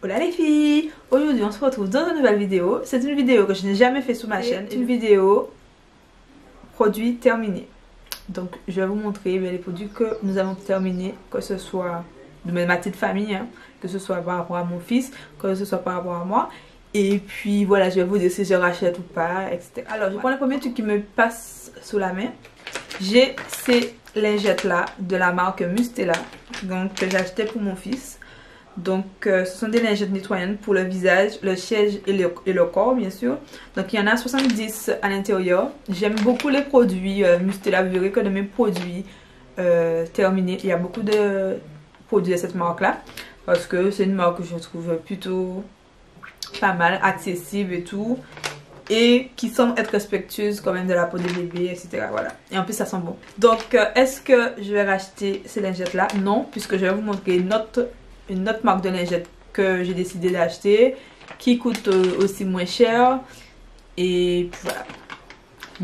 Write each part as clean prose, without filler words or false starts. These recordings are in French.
Hola les filles! Aujourd'hui on se retrouve dans une nouvelle vidéo. C'est une vidéo que je n'ai jamais fait sur ma chaîne. Une vidéo produit terminé. Donc je vais vous montrer les produits que nous avons terminés, que ce soit de ma petite famille, hein, que ce soit par rapport à mon fils, que ce soit par rapport à moi. Et puis voilà, je vais vous dire si je rachète ou pas, etc. Alors je prends le premier truc qui me passe sous la main. J'ai ces lingettes là de la marque Mustela, donc que j'ai acheté pour mon fils. Donc ce sont des lingettes nettoyantes pour le visage, le siège et le corps bien sûr. Donc il y en a 70 à l'intérieur. J'aime beaucoup les produits Mustela. Vous verrez que de mes produits terminés, il y a beaucoup de produits de cette marque là. Parce que c'est une marque que je trouve plutôt pas mal, accessible et tout. Et qui semble être respectueuse quand même de la peau des bébés, etc. Voilà. Et en plus ça sent bon. Donc est-ce que je vais racheter ces lingettes là? Non, puisque je vais vous montrer une autre marque de lingettes que j'ai décidé d'acheter, qui coûte aussi moins cher. Et puis voilà.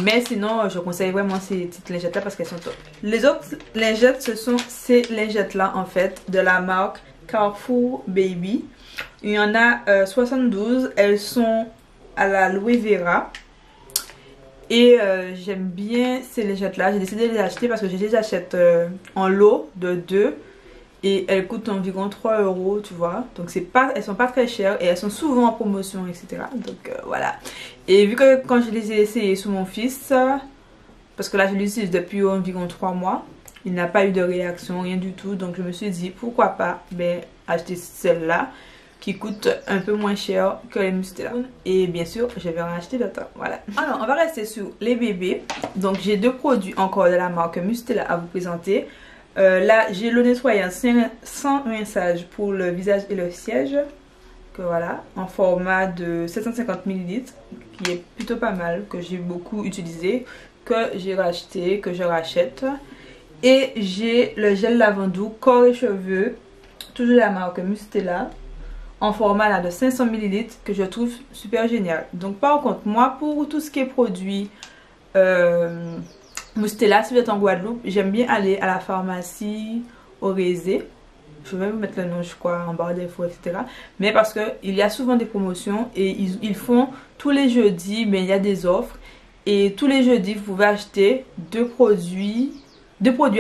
Mais sinon je conseille vraiment ces petites lingettes là parce qu'elles sont top. Les autres lingettes, ce sont ces lingettes là en fait de la marque Carrefour Baby. Il y en a 72. Elles sont à la Aloe Vera. Et j'aime bien ces lingettes là. J'ai décidé de les acheter parce que je les achète en lot de 2. Et elles coûtent environ 3 €, tu vois. Donc elles sont pas très chères et elles sont souvent en promotion, etc. Donc voilà. Et vu que quand je les ai essayées sur mon fils, parce que là je l'utilise depuis environ 3 mois, il n'a pas eu de réaction, rien du tout. Donc je me suis dit pourquoi pas acheter celle-là qui coûte un peu moins cher que les Mustela. Et bien sûr je vais en acheter d'autres. Voilà. Alors on va rester sur les bébés. Donc j'ai 2 produits encore de la marque Mustela à vous présenter. Là j'ai le nettoyant sans rinçage pour le visage et le siège, que voilà, en format de 750 ml, qui est plutôt pas mal, que j'ai beaucoup utilisé, que j'ai racheté, que je rachète. Et j'ai le gel lavandou corps et cheveux, toujours de la marque Mustela, en format là de 500 ml, que je trouve super génial. Donc par contre moi, pour tout ce qui est produit Mustela, si vous êtes en Guadeloupe, j'aime bien aller à la pharmacie au Rézé. Je vais vous mettre le nom, je crois, en barre d'infos, etc. Mais parce qu'il y a souvent des promotions et ils font tous les jeudis, mais il y a des offres. Et tous les jeudis, vous pouvez acheter deux produits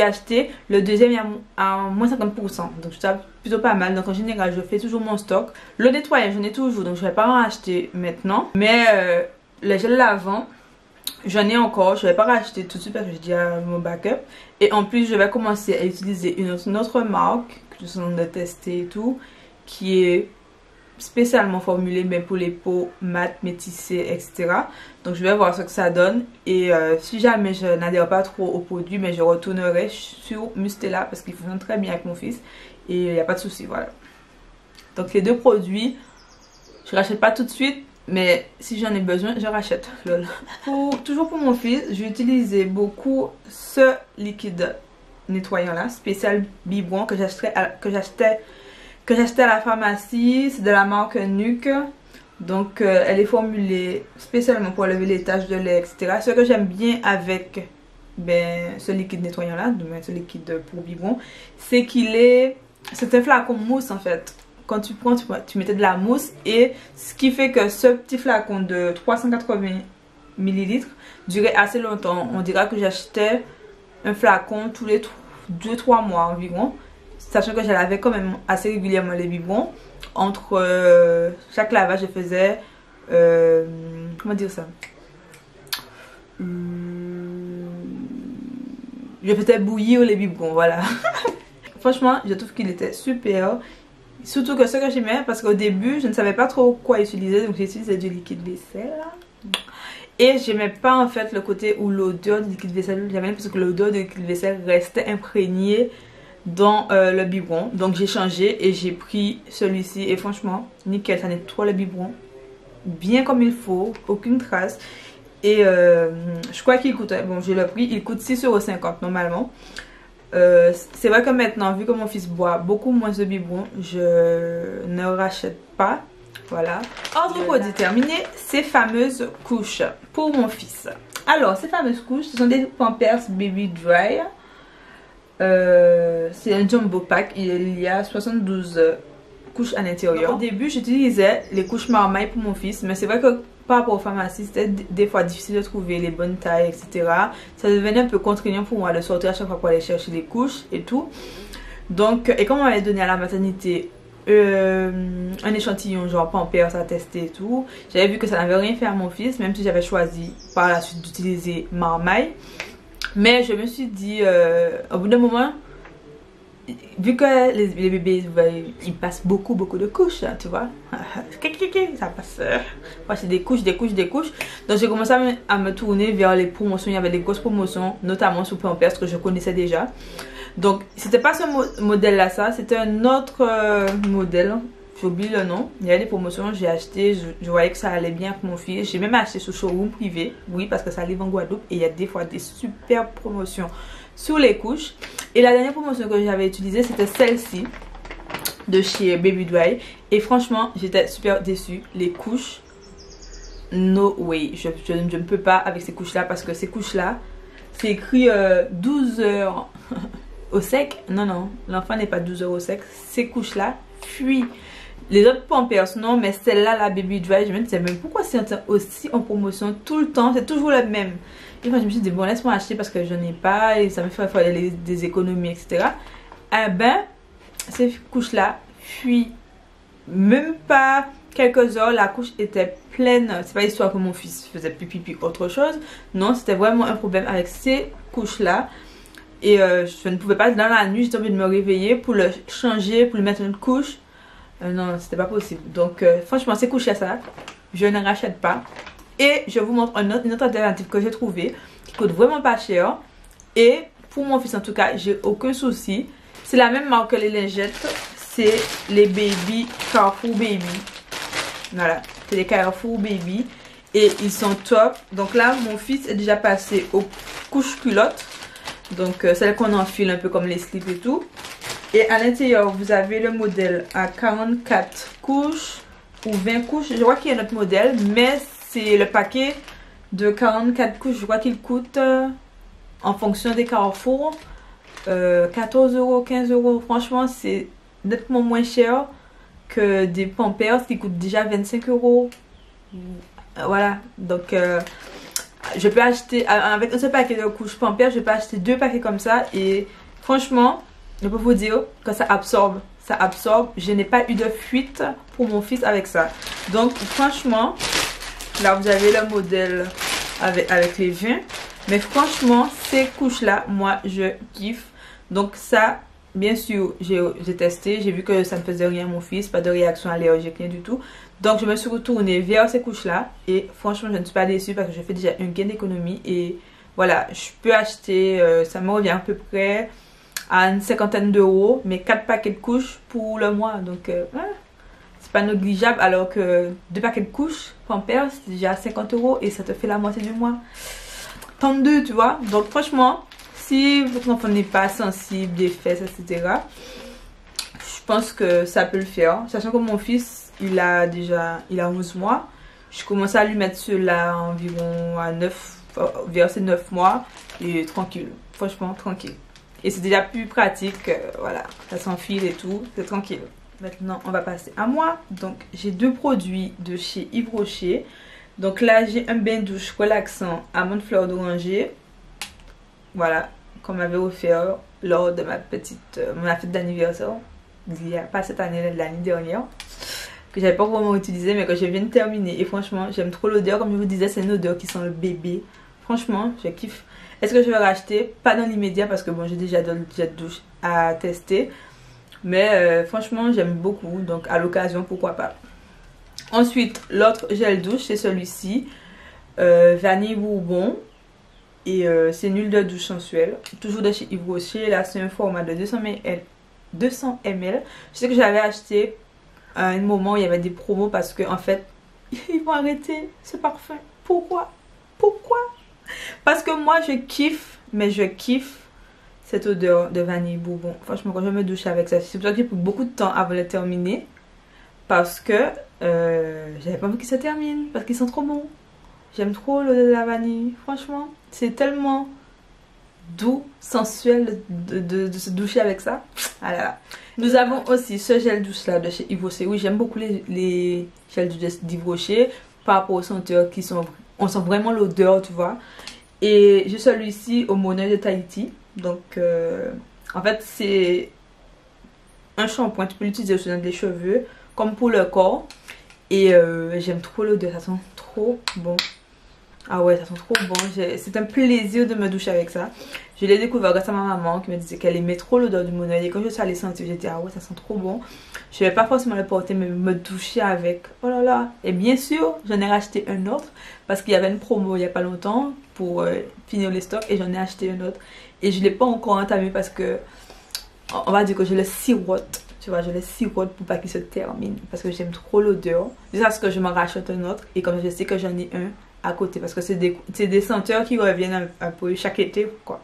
achetés. Le deuxième est à moins 50%. Donc je trouve plutôt pas mal. Donc en général, je fais toujours mon stock. Le nettoyage, j'en ai toujours. Donc je ne vais pas en acheter maintenant. Mais le gel lavant, j'en ai encore, je vais pas racheter tout de suite parce que j'ai déjà mon backup. Et en plus je vais commencer à utiliser une autre marque que je suis en train de tester et tout, qui est spécialement formulée mais pour les peaux mat, métissées, etc. Donc je vais voir ce que ça donne. Et si jamais je n'adhère pas trop au produit, mais je retournerai sur Mustela parce qu'ils fonctionnent très bien avec mon fils. Et il n'y a pas de souci, voilà. Donc les 2 produits, je rachète pas tout de suite. Mais si j'en ai besoin, je rachète. Toujours pour mon fils, j'ai utilisé beaucoup ce liquide nettoyant là, spécial biberon, que j'achetais à la pharmacie. C'est de la marque Nuke. Donc elle est formulée spécialement pour enlever les taches de lait, etc. Ce que j'aime bien avec ce liquide nettoyant là, ce liquide pour biberon, c'est c'est un flacon mousse en fait. Quand tu prends, tu mettais de la mousse, et ce qui fait que ce petit flacon de 380 ml durait assez longtemps. On dira que j'achetais un flacon tous les 2-3 mois environ, sachant que je lavais quand même assez régulièrement les biberons. Entre chaque lavage, je faisais comment dire ça, je faisais bouillir les biberons, voilà. Franchement je trouve qu'il était super. Surtout que ce que j'aimais, parce qu'au début je ne savais pas trop quoi utiliser, donc j'ai utilisé du liquide vaisselle. Et j'aimais pas en fait le côté où l'odeur du liquide vaisselle, j'aimais parce que l'odeur du liquide vaisselle restait imprégnée dans le biberon. Donc j'ai changé et j'ai pris celui-ci et franchement nickel, ça nettoie le biberon bien comme il faut, aucune trace. Et je crois qu'il coûte, bon j'ai le prix, il coûte 6,50 € normalement. C'est vrai que maintenant, vu que mon fils boit beaucoup moins de biberon, je ne rachète pas. Voilà. Autre produit terminé, ces fameuses couches pour mon fils. Alors, ces fameuses couches, ce sont des Pampers Baby Dry. C'est un jumbo pack. Il y a 72 couche à l'intérieur. Au début, j'utilisais les couches Marmaille pour mon fils, mais c'est vrai que par rapport aux pharmacies, c'était des fois difficile de trouver les bonnes tailles, etc. Ça devenait un peu contraignant pour moi de sortir à chaque fois pour aller chercher les couches et tout. Donc, et comme on m'avait donné à la maternité un échantillon genre Pampers à tester et tout, j'avais vu que ça n'avait rien fait à mon fils, même si j'avais choisi par la suite d'utiliser Marmaille. Mais je me suis dit, au bout d'un moment, vu que les bébés ils passent beaucoup de couches, hein, tu vois, ça passe, c'est des couches. Donc j'ai commencé à me tourner vers les promotions. Il y avait des grosses promotions, notamment sur Pampers que je connaissais déjà. Donc c'était pas ce modèle là, ça c'était un autre modèle, j'ai oublié le nom. Il y avait des promotions, j'ai acheté, je voyais que ça allait bien pour mon fils. J'ai même acheté sur showroom privé, oui, parce que ça livre en Guadeloupe et il y a des fois des super promotions sur les couches. Et la dernière promotion que j'avais utilisée, c'était celle-ci de chez Baby Dry. Et franchement, j'étais super déçue. Les couches, no way. Je ne peux pas avec ces couches-là, parce que ces couches-là, c'est écrit 12 heures au sec. Non, l'enfant n'est pas 12 heures au sec. Ces couches-là fuient. Les autres Pampers, non, mais celle-là, la Baby Dry, je me disais même pourquoi c'est aussi en promotion tout le temps. C'est toujours la même. Et moi je me suis dit bon, laisse-moi acheter parce que je n'ai pas et ça me fait faire des économies, etc. Eh ben, ces couches-là fuient. Même pas quelques heures, la couche était pleine. C'est pas histoire que mon fils faisait pipi autre chose. Non, c'était vraiment un problème avec ces couches-là. Et je ne pouvais pas, dans la nuit, j'étais obligée de me réveiller pour le changer, pour lui mettre une couche. Non, c'était pas possible. Donc franchement, ces couches-là, ça, je ne rachète pas. Et je vous montre une autre alternative que j'ai trouvée qui coûte vraiment pas cher. Et pour mon fils en tout cas, j'ai aucun souci. C'est la même marque que les lingettes. C'est les Baby Carrefour Baby. Voilà, c'est les Carrefour Baby. Et ils sont top. Donc là, mon fils est déjà passé aux couches culottes. Donc celles qu'on enfile un peu comme les slips et tout. Et à l'intérieur, vous avez le modèle à 44 couches ou 20 couches. Je vois qu'il y a un autre modèle, mais c'est le paquet de 44 couches. Je crois qu'il coûte en fonction des Carrefour 14 €, 15 €. Franchement, c'est nettement moins cher que des Pampers qui coûtent déjà 25 €. Voilà, donc je peux acheter avec un seul paquet de couches Pampers, je peux acheter 2 paquets comme ça. Et franchement, je peux vous dire que ça absorbe. Ça absorbe. Je n'ai pas eu de fuite pour mon fils avec ça. Donc franchement, là vous avez le modèle avec les 20. Mais franchement, ces couches-là, moi je kiffe. Donc ça, bien sûr, j'ai testé. J'ai vu que ça ne faisait rien à mon fils. Pas de réaction allergique, rien du tout. Donc je me suis retournée vers ces couches-là. Et franchement, je ne suis pas déçue parce que je fais déjà un gain d'économie. Et voilà, je peux acheter, ça me revient à peu près à une cinquantaine d'euros, mais 4 paquets de couches pour le mois. Donc c'est pas négligeable, alors que 2 paquets de couches Pampers, c'est déjà 50 € et ça te fait la moitié du mois. 32, tu vois. Donc franchement, si votre enfant n'est pas sensible des fesses, etc., je pense que ça peut le faire. Sachant que mon fils, il a 11 mois. Je commence à lui mettre cela environ à vers ses 9 mois. Et tranquille, franchement tranquille. Et c'est déjà plus pratique, voilà, ça s'enfile et tout, c'est tranquille. Maintenant, on va passer à moi. Donc, j'ai 2 produits de chez Yves Rocher. Donc là, j'ai un bain douche relaxant amande fleur d'oranger. Voilà, qu'on m'avait offert lors de ma fête d'anniversaire. Il n'y a pas cette année, l'année dernière. Que j'avais pas vraiment utilisé, mais que je viens de terminer. Et franchement, j'aime trop l'odeur. Comme je vous disais, c'est une odeur qui sent le bébé. Franchement, je kiffe. Est-ce que je vais racheter? Pas dans l'immédiat parce que bon, j'ai déjà le jet douche à tester. Mais franchement, j'aime beaucoup. Donc à l'occasion, pourquoi pas. Ensuite, l'autre gel douche, c'est celui-ci. Vanille Bourbon. Et c'est une huile de douche sensuelle. Toujours de chez Yves Rocher. Là, c'est un format de 200 ml. Je sais que j'avais acheté à un moment où il y avait des promos parce que en fait, ils vont arrêter ce parfum. Pourquoi? Parce que moi je kiffe, mais je kiffe cette odeur de vanille bourbon. Franchement, quand je me douche avec ça, c'est pour ça que j'ai pris beaucoup de temps avant de terminer. Parce que j'avais pas envie qu'il se termine. Parce qu'ils sont trop bons. J'aime trop l'odeur de la vanille. Franchement, c'est tellement doux, sensuel de se doucher avec ça. Ah là là. Nous avons aussi ce gel douche là de chez Yves Rocher. Oui, j'aime beaucoup les gels douche d'Yves Rocher par rapport aux senteurs qui sont... On sent vraiment l'odeur, tu vois. Et j'ai celui-ci au Monoi de Tahiti. Donc, en fait, c'est un shampoing. Tu peux l'utiliser aussi dans les cheveux, comme pour le corps. Et j'aime trop l'odeur, ça sent trop bon. Ah ouais, ça sent trop bon. C'est un plaisir de me doucher avec ça. Je l'ai découvert grâce à ma maman qui me disait qu'elle aimait trop l'odeur du Monoi. Et quand je suis allée sentir, j'ai dit ah ouais, ça sent trop bon. Je vais pas forcément le porter, mais me doucher avec. Oh là là. Et bien sûr, j'en ai racheté un autre parce qu'il y avait une promo il y a pas longtemps pour finir les stocks et j'en ai acheté un autre. Et je l'ai pas encore entamé parce que on va dire que je le sirote. Tu vois, je le sirote pour pas qu'il se termine parce que j'aime trop l'odeur. C'est ça ce que je m'en rachète un autre et comme je sais que j'en ai un à côté parce que c'est des senteurs qui reviennent un peu chaque été quoi.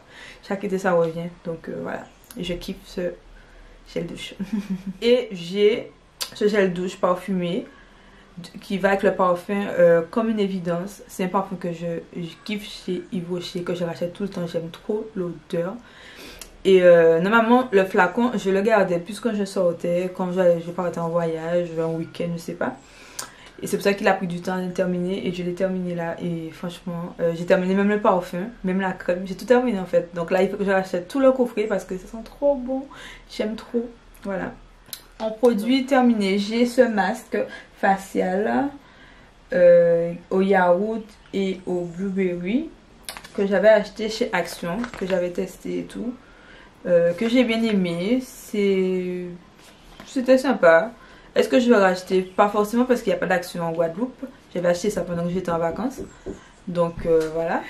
Chaque été ça revient. Donc voilà, et je kiffe ce gel douche. Et j'ai ce gel douche parfumé qui va avec le parfum comme une évidence. C'est un parfum que je kiffe chez Yves Rocher, que je rachète tout le temps. J'aime trop l'odeur. Et normalement le flacon je le gardais plus quand je sortais, quand je partais en voyage, un week-end, je sais pas. Et c'est pour ça qu'il a pris du temps à le terminer et je l'ai terminé là. Et franchement, j'ai terminé même le parfum, même la crème, j'ai tout terminé en fait. Donc là il faut que je rachète tout le coffret parce que ça sent trop bon, j'aime trop. Voilà. En produit terminé, j'ai ce masque facial au yaourt et au blueberry que j'avais acheté chez Action, que j'avais testé et tout. Que j'ai bien aimé, c'était sympa. Est-ce que je vais racheter? Pas forcément parce qu'il n'y a pas d'Action en Guadeloupe. J'avais acheté ça pendant que j'étais en vacances. Donc voilà.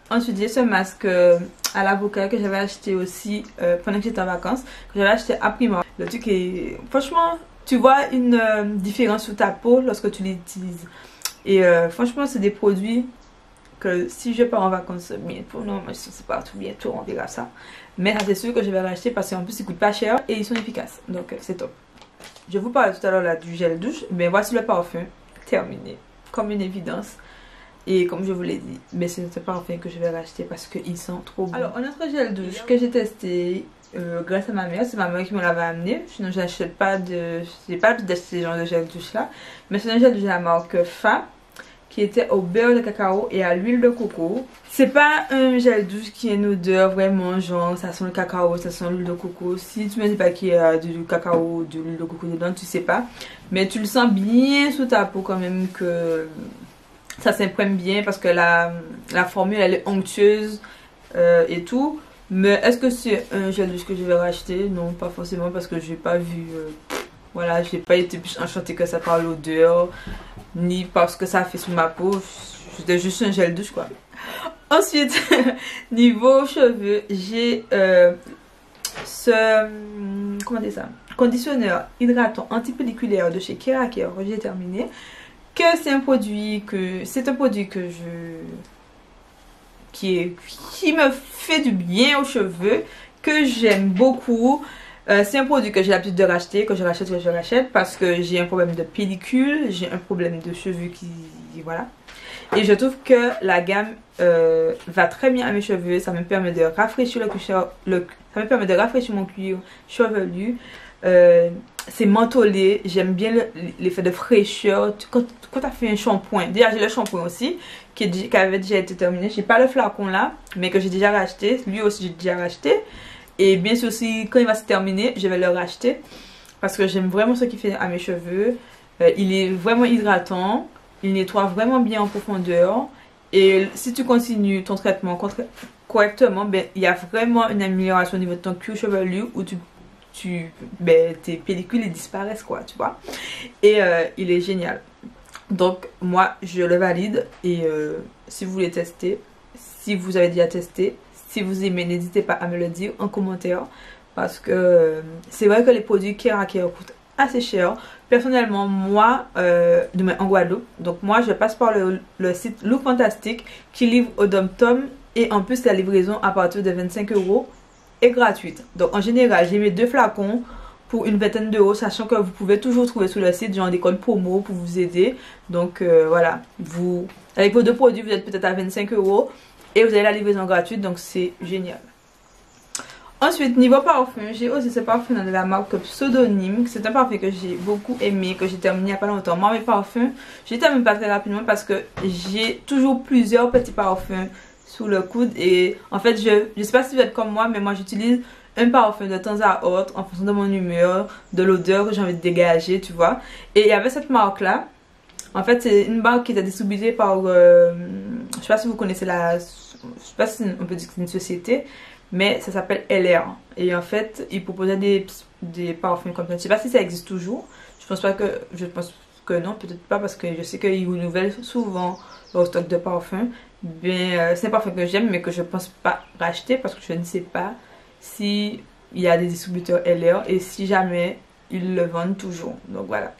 Ensuite j'ai ce masque à l'avocat que j'avais acheté aussi pendant que j'étais en vacances. Que j'avais acheté à Primark. Le truc est... Franchement, tu vois une différence sur ta peau lorsque tu l'utilises. Et franchement c'est des produits que si je pars en vacances bientôt, non mais c'est pas tout bientôt, on verra ça. Mais c'est sûr que je vais l'acheter parce qu'en plus ils coûtent pas cher et ils sont efficaces. Donc c'est top. Je vous parlais tout à l'heure là du gel douche, mais voici le parfum terminé, comme une évidence. Et comme je vous l'ai dit, mais c'est ce parfum que je vais racheter parce qu'ils sont trop bons. Alors un autre gel douche que j'ai testé grâce à ma mère, c'est ma mère qui me l'avait amené. Sinon je n'achète pas de... j'ai pas d'acheter ce genre de gel douche là. Mais c'est un gel douche de la marque Fa, qui était au beurre de cacao et à l'huile de coco. C'est pas un gel douche qui a une odeur vraiment genre ça sent le cacao, ça sent l'huile de coco. Si tu me dis pas qu'il y a du cacao ou de l'huile de coco dedans, tu sais pas. Mais tu le sens bien sous ta peau quand même que ça s'imprègne bien parce que la formule elle est onctueuse et tout. Mais est-ce que c'est un gel douche que je vais racheter? Non, pas forcément parce que j'ai pas vu... voilà, j'ai pas été plus enchantée que ça par l'odeur, ni parce que ça fait sur ma peau. C'était juste un gel douche quoi. Ensuite, niveau cheveux, j'ai ce... comment dire ça? Conditionneur hydratant antipelliculaire de chez Keraker que j'ai terminé. Que c'est un produit que... c'est un produit que qui me fait du bien aux cheveux, que j'aime beaucoup. C'est un produit que j'ai l'habitude de racheter, que je rachète parce que j'ai un problème de pellicule, j'ai un problème de cheveux qui... voilà. Et je trouve que la gamme va très bien à mes cheveux, ça me permet de rafraîchir ça me permet de rafraîchir mon cuir chevelu. C'est mentholé, j'aime bien l'effet de fraîcheur. Quand tu as fait un shampoing, déjà j'ai le shampoing aussi qui avait déjà été terminé. J'ai pas le flacon là, mais que j'ai déjà racheté. Lui aussi j'ai déjà racheté. Et bien sûr aussi quand il va se terminer, je vais le racheter parce que j'aime vraiment ce qu'il fait à mes cheveux. Il est vraiment hydratant, il nettoie vraiment bien en profondeur. Et si tu continues ton traitement correctement, ben, il y a vraiment une amélioration au niveau de ton cuir chevelu où tes pellicules ils disparaissent quoi, tu vois. Et il est génial. Donc moi je le valide. Et si vous voulez tester, si vous avez déjà testé, si vous aimez, n'hésitez pas à me le dire en commentaire. Parce que c'est vrai que les produits Keraker coûtent assez cher. Personnellement moi en Guadeloupe, donc moi je passe par le site Look Fantastic qui livre au Dom-Tom. Et en plus la livraison à partir de 25 € est gratuite. Donc en général j'ai mis 2 flacons pour une vingtaine d'euros, sachant que vous pouvez toujours trouver sur le site genre des codes promo pour vous aider. Donc voilà, avec vos 2 produits vous êtes peut-être à 25 € et vous avez la livraison gratuite, donc c'est génial. Ensuite, niveau parfum, j'ai aussi ce parfum de la marque Pseudonyme. C'est un parfum que j'ai beaucoup aimé, que j'ai terminé il n'y a pas longtemps. Moi, mes parfums, je les termine pas très rapidement parce que j'ai toujours plusieurs petits parfums sous le coude. Et en fait, je sais pas si vous êtes comme moi, mais moi, j'utilise un parfum de temps à autre en fonction de mon humeur, de l'odeur que j'ai envie de dégager, tu vois. Et il y avait cette marque-là. En fait, c'est une marque qui était distribuée par, je sais pas si vous connaissez je sais pas si on peut dire que c'est une société, mais ça s'appelle LR. Et en fait, ils proposaient des parfums comme ça. Je sais pas si ça existe toujours. Je pense que non, peut-être pas parce que je sais qu'ils renouvellent souvent leur stock de parfums. Bien, c'est un parfum que j'aime, mais que je pense pas racheter parce que je ne sais pas si il y a des distributeurs LR et si jamais ils le vendent toujours. Donc voilà.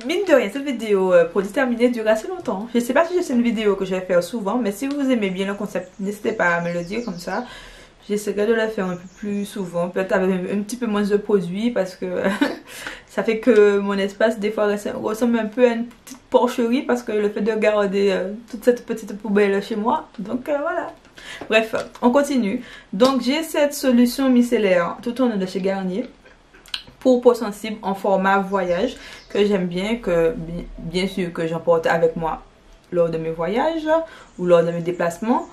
Mine de rien, cette vidéo produit terminé dure assez longtemps. Je ne sais pas si c'est une vidéo que je vais faire souvent, mais si vous aimez bien le concept, n'hésitez pas à me le dire comme ça. J'essaierai de le faire un peu plus souvent, peut-être avec un petit peu moins de produits parce que ça fait que mon espace des fois ressemble un peu à une petite porcherie parce que le fait de garder toute cette petite poubelle chez moi. Donc voilà. Bref, on continue. Donc j'ai cette solution micellaire tout en de chez Garnier pour peau sensible en format voyage que j'aime bien, que bien sûr que j'emporte avec moi lors de mes voyages ou lors de mes déplacements.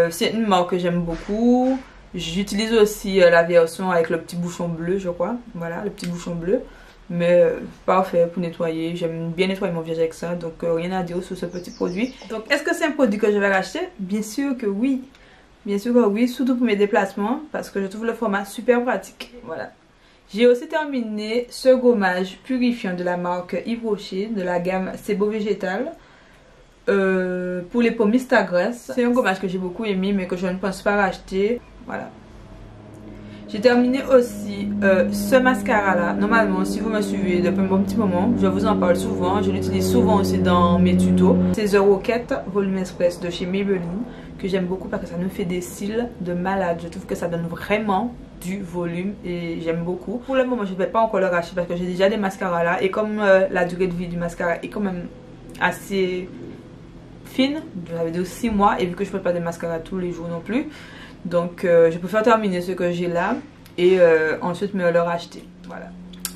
C'est une marque que j'aime beaucoup. J'utilise aussi la version avec le petit bouchon bleu, je crois. Voilà, le petit bouchon bleu. Mais parfait pour nettoyer. J'aime bien nettoyer mon visage avec ça. Donc rien à dire sur ce petit produit. Donc est-ce que c'est un produit que je vais racheter? Bien sûr que oui. Bien sûr que oui, surtout pour mes déplacements. Parce que je trouve le format super pratique. Voilà. J'ai aussi terminé ce gommage purifiant de la marque Yves Rocher de la gamme C'est Beau Végétal pour les peaux Mistagrass. C'est un gommage que j'ai beaucoup aimé mais que je ne pense pas racheter. Voilà. J'ai terminé aussi ce mascara là. Normalement, si vous me suivez depuis un bon petit moment, je vous en parle souvent. Je l'utilise souvent aussi dans mes tutos. C'est The Rocket Volume Express de chez Maybelline que j'aime beaucoup parce que ça nous fait des cils de malade. Je trouve que ça donne vraiment du volume et j'aime beaucoup. Pour le moment, je ne vais pas encore le racheter parce que j'ai déjà des mascaras là. Et comme la durée de vie du mascara est quand même assez fine, j'avais dit 6 mois, et vu que je ne fais pas de mascara tous les jours non plus, donc je préfère terminer ce que j'ai là et ensuite me le racheter. Voilà.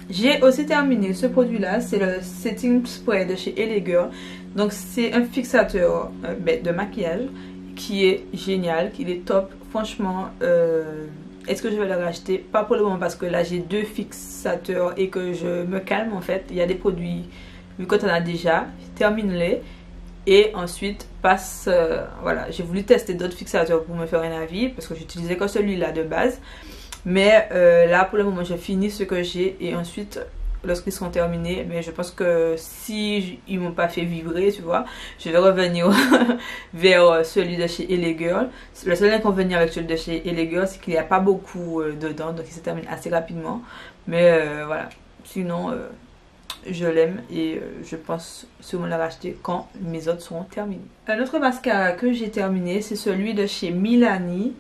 J'ai aussi terminé ce produit là, c'est le Setting Spray de chez LA Girl. Donc c'est un fixateur de maquillage qui est génial, qui est top. Franchement, est-ce que je vais le racheter? Pas pour le moment parce que là j'ai 2 fixateurs et que je me calme en fait. Il y a des produits, vu que tu en as déjà, termine-les. Et ensuite passe, voilà, j'ai voulu tester d'autres fixateurs pour me faire un avis parce que j'utilisais que celui-là de base. Mais là pour le moment je finis ce que j'ai et ensuite lorsqu'ils seront terminés, mais je pense que si ils m'ont pas fait vibrer, tu vois, je vais revenir vers celui de chez LA Girl. Le seul inconvénient avec celui de chez LA Girl, c'est qu'il n'y a pas beaucoup dedans, donc il se termine assez rapidement. Mais voilà, sinon je l'aime et je pense sûrement la racheter quand mes autres seront terminés. Un autre mascara que j'ai terminé, c'est celui de chez Milani.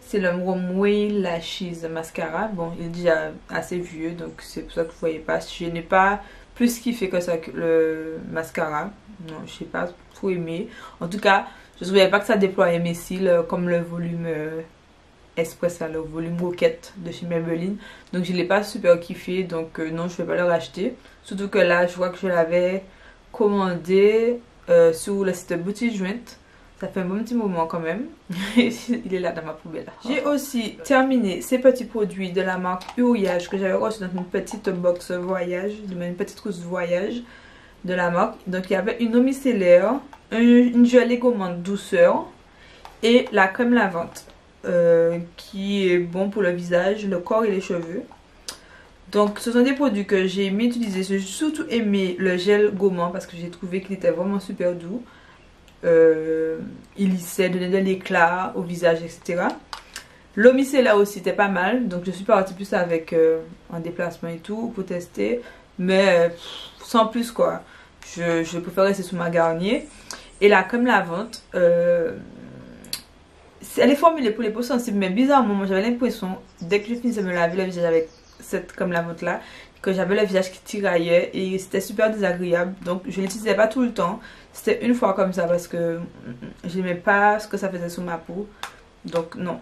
C'est le Runway Lashes mascara. Bon, il est déjà assez vieux, donc c'est pour ça que vous voyez pas. Je n'ai pas plus kiffé que ça, le mascara. Non, je n'ai pas trop aimé. En tout cas, je ne trouvais pas que ça déployait mes cils comme le volume Express, le volume Rocket de chez Maybelline. Donc je ne l'ai pas super kiffé, donc non, je ne vais pas le racheter. Surtout que là, je vois que je l'avais commandé sur le site Boutique Jointe. Ça fait un bon petit moment quand même. Il est là dans ma poubelle. J'ai aussi terminé ces petits produits de la marque Uriage que j'avais reçu dans une petite box voyage, une petite trousse voyage de la marque. Donc il y avait une eau micellaire, une gelée gommante douceur et la crème lavante qui est bon pour le visage, le corps et les cheveux. Donc ce sont des produits que j'ai aimé utiliser. J'ai surtout aimé le gel gommant parce que j'ai trouvé qu'il était vraiment super doux. Il lissait, donnait de l'éclat au visage, etc. L'eau micellaire aussi était pas mal. Donc je suis partie plus avec un déplacement et tout pour tester. Mais sans plus quoi. Je préfère rester sous ma Garnier. Et la crème lavante, elle est formulée pour les peaux sensibles. Mais bizarrement, moi j'avais l'impression, dès que je finissais de me laver le visage avec cette crème lavante là, que j'avais le visage qui tiraillait et c'était super désagréable. Donc je l'utilisais pas tout le temps. C'était une fois comme ça parce que j'aimais pas ce que ça faisait sur ma peau. Donc non.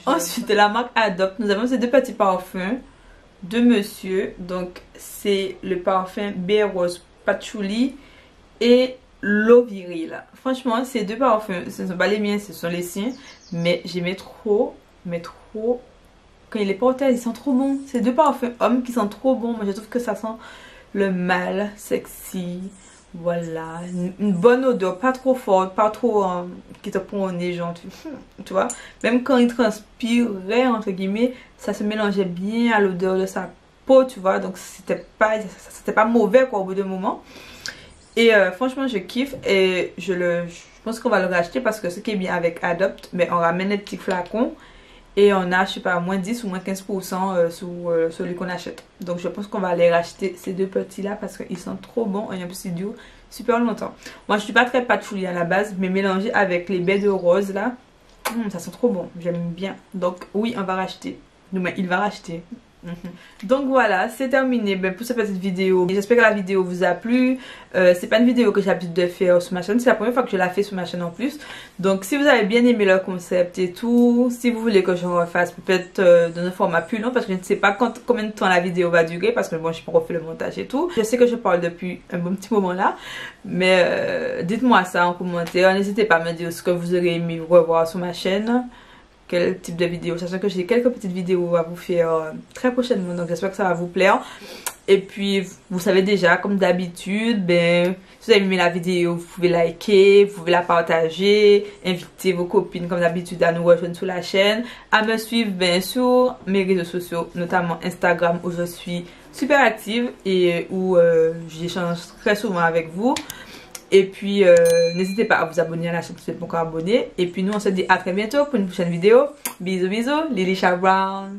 Ensuite, de la marque Adopt, nous avons ces deux petits parfums de monsieur. Donc c'est le parfum Bae Rose Patchouli et L'eau virile. Franchement, ces deux parfums, ce ne sont pas les miens, ce sont les siens. Mais j'aimais trop, mais trop. Quand il les portait, ils sont trop bons. Ces deux parfums hommes qui sont trop bons. Moi, je trouve que ça sent le mâle, sexy. Voilà, une bonne odeur, pas trop forte, pas trop qui te prend au nez, genre, tu vois. Même quand il transpirait, entre guillemets, ça se mélangeait bien à l'odeur de sa peau, tu vois. Donc c'était pas mauvais, quoi, au bout d'un moment. Et franchement, je kiffe et je pense qu'on va le racheter parce que ce qui est bien avec Adopt, mais on ramène les petits flacons. Et on a, je sais pas, moins 10 ou moins 15% sur celui qu'on achète. Donc je pense qu'on va aller racheter ces deux petits là parce qu'ils sont trop bons et en plus ils durent super longtemps. Moi je suis pas très patchouli à la base, mais mélangé avec les baies de rose là, ça sent trop bon, j'aime bien. Donc oui, on va racheter. Mais il va racheter. Donc voilà, c'est terminé pour cette petite vidéo. J'espère que la vidéo vous a plu. C'est pas une vidéo que j'ai l'habitude de faire sur ma chaîne, c'est la première fois que je la fais sur ma chaîne en plus. Donc si vous avez bien aimé le concept et tout, si vous voulez que je refasse peut-être dans un format plus long, parce que je ne sais pas combien de temps la vidéo va durer, parce que bon, je peux refaire le montage et tout. Je sais que je parle depuis un bon petit moment là, mais dites-moi ça en commentaire. N'hésitez pas à me dire ce que vous aurez aimé revoir sur ma chaîne. Quel type de vidéo, sachant que j'ai quelques petites vidéos à vous faire très prochainement, donc j'espère que ça va vous plaire. Et puis vous savez déjà, comme d'habitude, si vous avez aimé la vidéo, vous pouvez liker, vous pouvez la partager, inviter vos copines comme d'habitude à nous rejoindre sur la chaîne, à me suivre sur mes réseaux sociaux, notamment Instagram où je suis super active et où j'échange très souvent avec vous. Et puis n'hésitez pas à vous abonner à la chaîne si vous n'êtes pas encore abonné. Et puis nous on se dit à très bientôt pour une prochaine vidéo. Bisous bisous, Lily Brown.